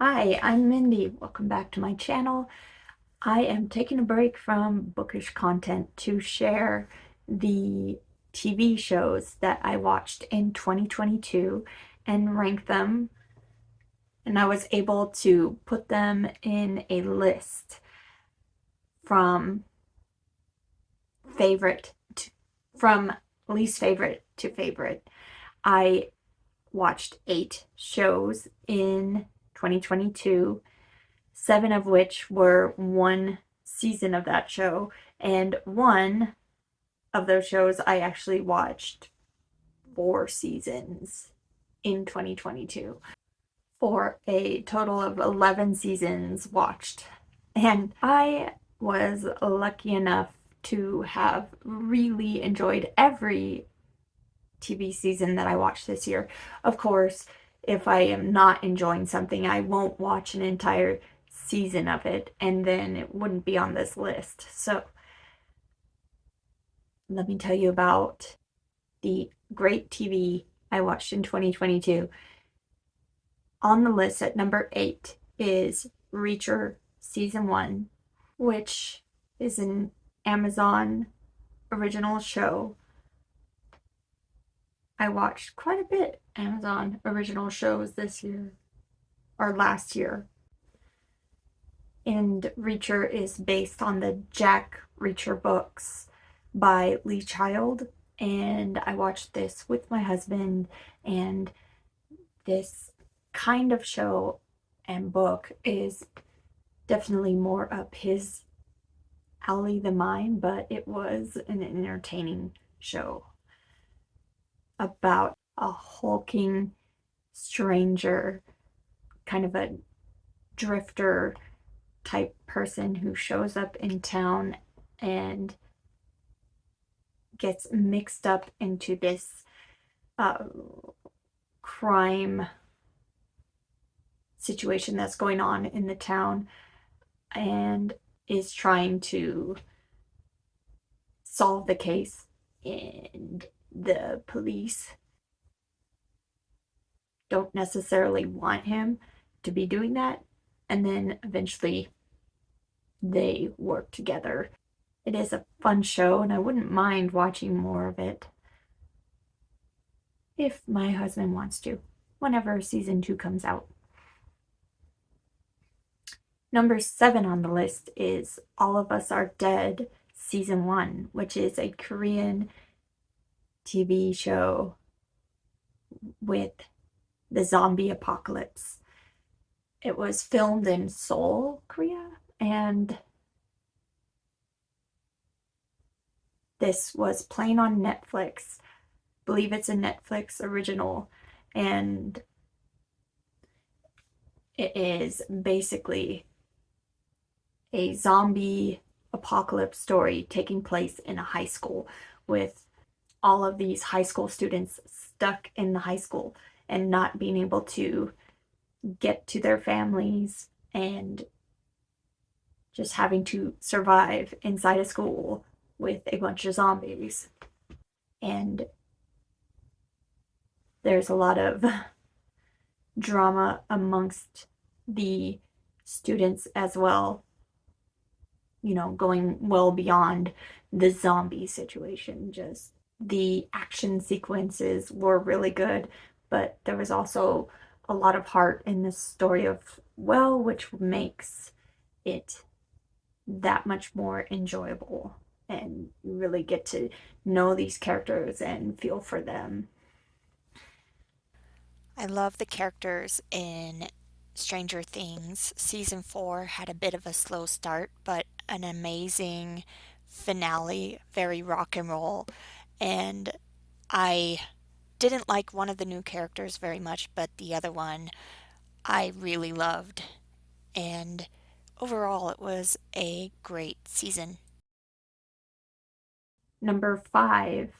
Hi, I'm Mindy. Welcome back to my channel. I am taking a break from bookish content to share the TV shows that I watched in 2022 and rank them. And I was able to put them in a list from favorite to, from least favorite to favorite. I watched 8 shows in 2022, 7 of which were one season of that show, and one of those shows I actually watched 4 seasons in 2022 for a total of 11 seasons watched. And I was lucky enough to have really enjoyed every TV season that I watched this year. Of course, if I am not enjoying something, I won't watch an entire season of it, and then it wouldn't be on this list. So, let me tell you about the great TV I watched in 2022. On the list at number 8 is Reacher Season 1, which is an Amazon original show. I watched quite a bit Amazon original shows this year or last year. And Reacher is based on the Jack Reacher books by Lee Child. And I watched this with my husband, and this kind of show and book is definitely more up his alley than mine, but it was an entertaining show about a hulking stranger, kind of a drifter type person who shows up in town and gets mixed up into this uh, crime situation that's going on in the town, and is trying to solve the case. And the police don't necessarily want him to be doing that. And then eventually they work together. It is a fun show, and I wouldn't mind watching more of it if my husband wants to, whenever season 2 comes out. Number 7 on the list is All of Us Are Dead Season 1, which is a Korean TV show with the zombie apocalypse. It was filmed in Seoul, Korea, and this was playing on Netflix. I believe it's a Netflix original, and it is basically a zombie apocalypse story taking place in a high school, with all of these high school students stuck in the high school and not being able to get to their families, and just having to survive inside a school with a bunch of zombies. And there's a lot of drama amongst the students as well, going well beyond the zombie situation. Just the action sequences were really good, but there was also a lot of heart in this story of, well, which makes it that much more enjoyable, and you really get to know these characters and feel for them. I love the characters in Stranger Things. Season 4 had a bit of a slow start, but an amazing finale, very rock and roll. And I didn't like one of the new characters very much, but the other one I really loved. And overall, it was a great season. Number 5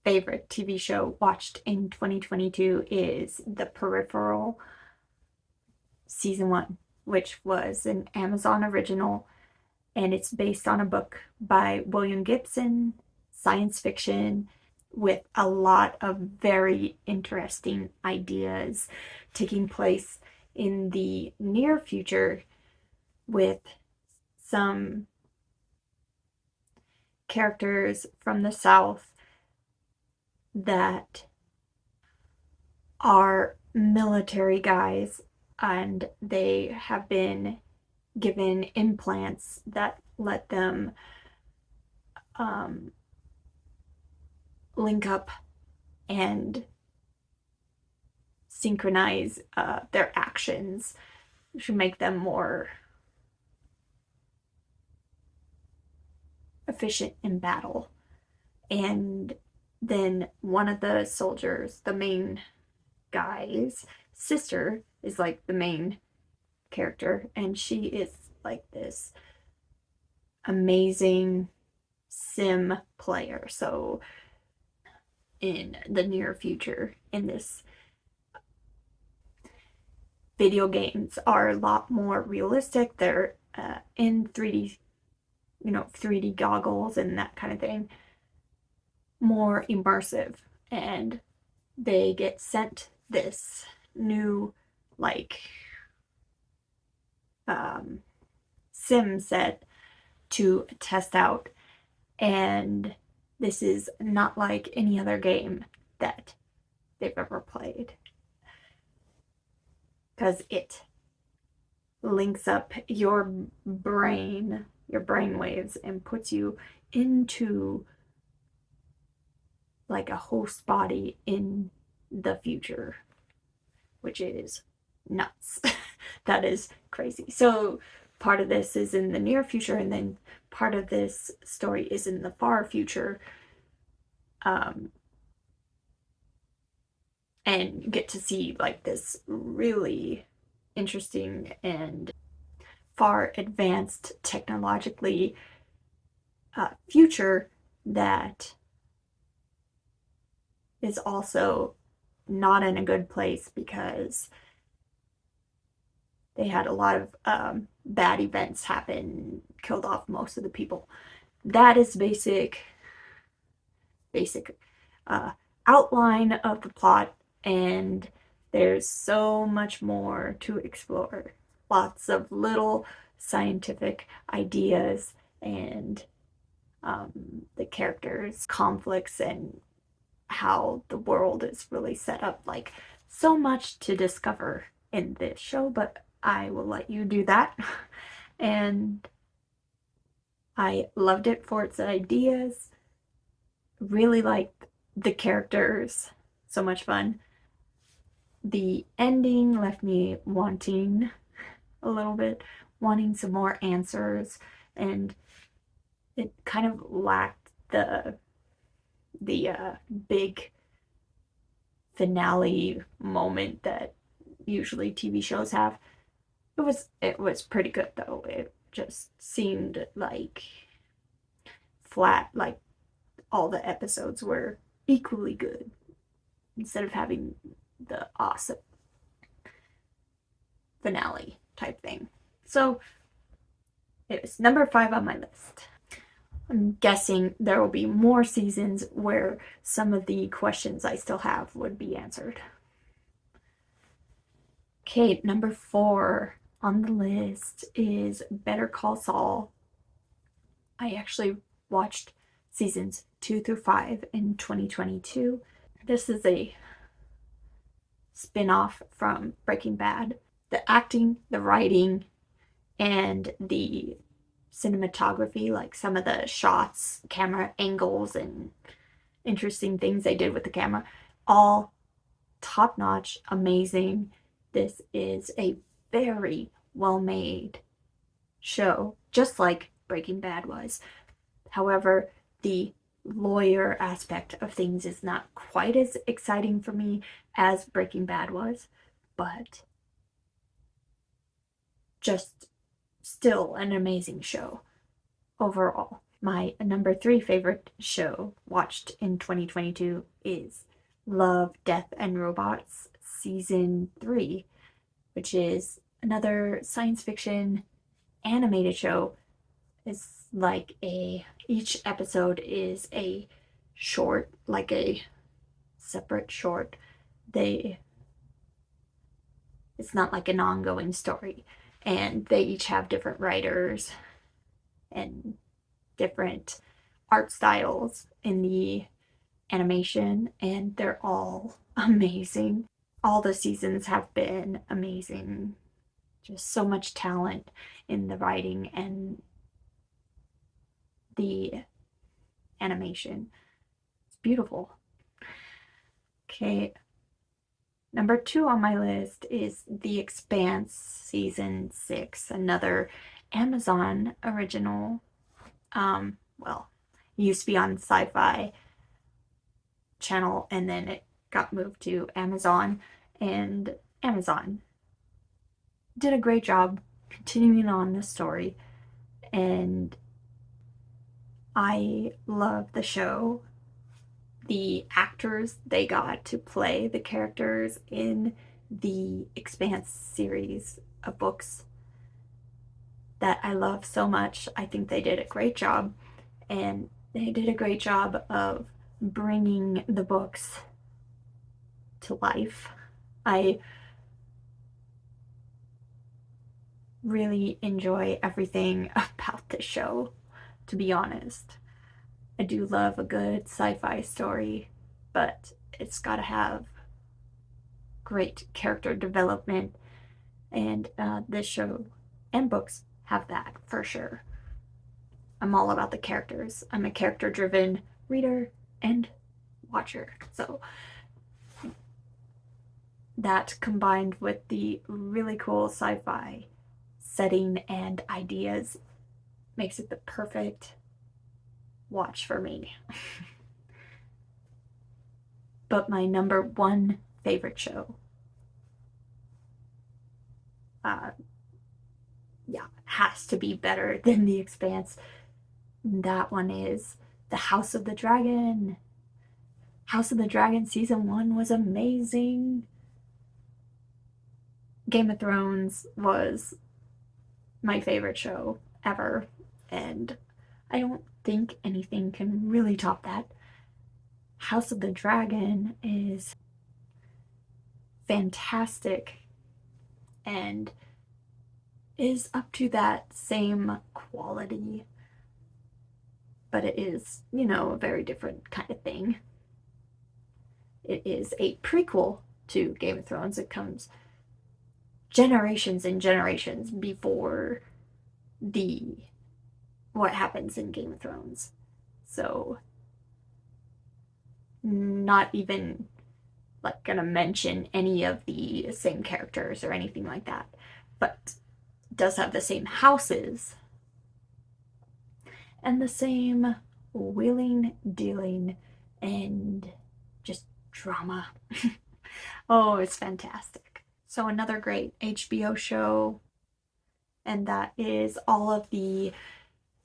favorite TV show watched in 2022 is The Peripheral Season 1, which was an Amazon original, and it's based on a book by William Gibson, science fiction, with a lot of very interesting ideas taking place in the near future with some characters from the South that are military guys, and they have been given implants that let them link up and synchronize their actions to make them more efficient in battle. And then one of the soldiers, the main guy's sister, is like the main character, and she is like this amazing sim player. So in the near future, in this, video games are a lot more realistic. They're in 3D, 3D goggles and that kind of thing, more immersive. And they get sent this new, like, sim set to test out. And this is not like any other game that they've ever played, because it links up your brain, your brain waves, and puts you into like a host body in the future, which is nuts. That is crazy. So part of this is in the near future, and then part of this story is in the far future. And you get to see like this really interesting and far advanced technologically future that is also not in a good place, because they had a lot of bad events happen, killed off most of the people. That is basic outline of the plot, and there's so much more to explore. Lots of little scientific ideas, and the characters' conflicts, and how the world is really set up. Like, so much to discover in this show, but I will let you do that. And I loved it for its ideas. Really liked the characters. So much fun. The ending left me wanting a little bit, wanting some more answers, and it kind of lacked the big finale moment that usually TV shows have. It was pretty good though. It just seemed like flat, like all the episodes were equally good instead of having the awesome finale type thing. So it was number 5 on my list. I'm guessing there will be more seasons where some of the questions I still have would be answered. Okay, number 4 on the list is Better Call Saul. I actually watched seasons 2 through 5 in 2022. This is a spin-off from Breaking Bad. The acting, the writing, and the cinematography, like some of the shots, camera angles, and interesting things they did with the camera, all top-notch, amazing. This is a very well-made show, just like Breaking Bad was. However, the lawyer aspect of things is not quite as exciting for me as Breaking Bad was, but just still an amazing show overall. My number 3 favorite show watched in 2022 is Love, Death, and Robots Season 3, which is another science fiction animated show. It's like each episode is a short, like a separate short. They It's not like an ongoing story. And they each have different writers and different art styles in the animation, and they're all amazing. All the seasons have been amazing. Just so much talent in the writing and the animation. It's beautiful. Okay, number 2 on my list is The Expanse Season 6, another Amazon original. Well, it used to be on Sci-Fi Channel and then it got moved to Amazon, and Amazon did a great job continuing on the story, and I love the show. The actors they got to play the characters in the Expanse series of books that I love so much. I think they did a great job, and they did a great job of bringing the books to life. I really enjoy everything about this show, to be honest. I do love a good sci-fi story, but it's got to have great character development, and this show and books have that for sure. I'm all about the characters. I'm a character-driven reader and watcher, so that combined with the really cool sci-fi setting and ideas makes it the perfect watch for me. But my number 1 favorite show, has to be better than The Expanse. That one is The House of the Dragon. House of the Dragon season 1 was amazing. Game of Thrones was my favorite show ever, and I don't think anything can really top that. House of the Dragon is fantastic and is up to that same quality, but it is, a very different kind of thing. It is a prequel to Game of Thrones. It comes generations and generations before what happens in Game of Thrones. So not even like gonna mention any of the same characters or anything like that, but it does have the same houses and the same wheeling, dealing, and just drama. Oh, it's fantastic. So another great HBO show, and that is all of the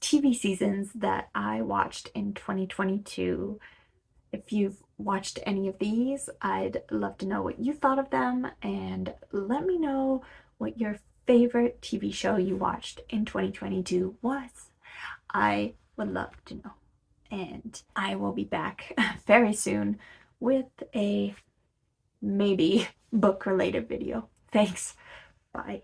TV seasons that I watched in 2022. If you've watched any of these, I'd love to know what you thought of them, and let me know what your favorite TV show you watched in 2022 was. I would love to know. And I will be back very soon with a maybe book related video. Thanks. Bye.